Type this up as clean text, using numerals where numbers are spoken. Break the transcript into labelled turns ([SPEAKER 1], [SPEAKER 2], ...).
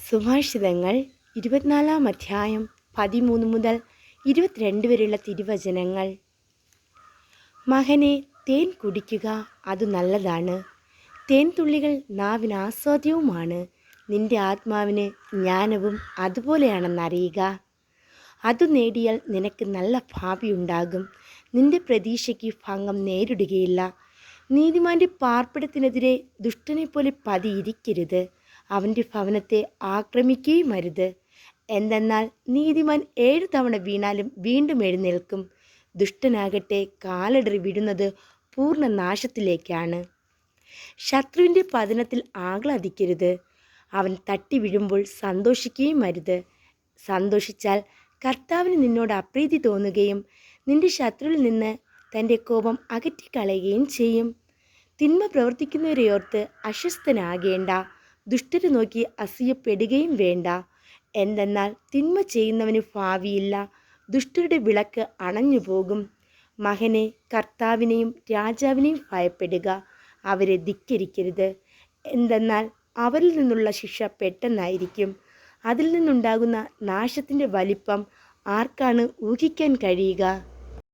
[SPEAKER 1] സുഭാഷിതങ്ങൾ 24 അധ്യായം 13 മുതൽ 22 വരെയുള്ള തിരുവചനങ്ങൾ. മകനെ, തേൻ കുടിക്കുക, അതു നല്ലതാണ്. തേൻതുള്ളികൾ നാവിന് ആസ്വാദ്യവുമാണ്. നിന്റെ ആത്മാവിന് ജ്ഞാനവും അതുപോലെയാണെന്നറിയുക. അതു നേടിയാൽ നിനക്ക് നല്ല ഭാവിയുണ്ടാകും. നിന്റെ പ്രതീക്ഷയ്ക്ക് ഭംഗം നേരിടുകയില്ല. നീതിമാന്റെ പാർപ്പിടത്തിനെതിരെ ദുഷ്ടനെപ്പോലെ പതിയിരിക്കരുത്. അവൻ്റെ ഭവനത്തെ ആക്രമിക്കുകയും അരുത്. എന്തെന്നാൽ നീതിമാൻ 7 തവണ വീണാലും വീണ്ടും എഴുന്നേൽക്കും. ദുഷ്ടനാകട്ടെ കാലിടറി വീഴുന്നത് പൂർണ്ണ നാശത്തിലേക്കാണ്. ശത്രുവിൻ്റെ പതനത്തിൽ ആഹ്ലാദിക്കരുത്. അവൻ തട്ടി വീഴുമ്പോൾ സന്തോഷിക്കുകയും അരുത്. സന്തോഷിച്ചാൽ കർത്താവിന് നിന്നോട് അപ്രീതി തോന്നുകയും നിന്റെ ശത്രുവിൽ നിന്ന് തൻ്റെ കോപം അകറ്റിക്കളയുകയും ചെയ്യും. തിന്മ പ്രവർത്തിക്കുന്നവരെയോർത്ത് അസ്വസ്ഥനാകേണ്ട. ദുഷ്ടരെ നോക്കി അസൂയപ്പെടുകയും വേണ്ട. എന്തെന്നാൽ തിന്മ ചെയ്യുന്നവന് ഭാവിയില്ല. ദുഷ്ടരുടെ വിളക്ക് അണഞ്ഞുപോകും. മകനെ, കർത്താവിനെയും രാജാവിനെയും ഭയപ്പെടുക. അവരെ ധിക്കരിക്കരുത്. എന്തെന്നാൽ അവരിൽ നിന്നുള്ള ശിക്ഷ പെട്ടെന്നായിരിക്കും. അതിൽ നിന്നുണ്ടാകുന്ന നാശത്തിൻ്റെ വലിപ്പം ആർക്കാണ് ഊഹിക്കാൻ കഴിയുക?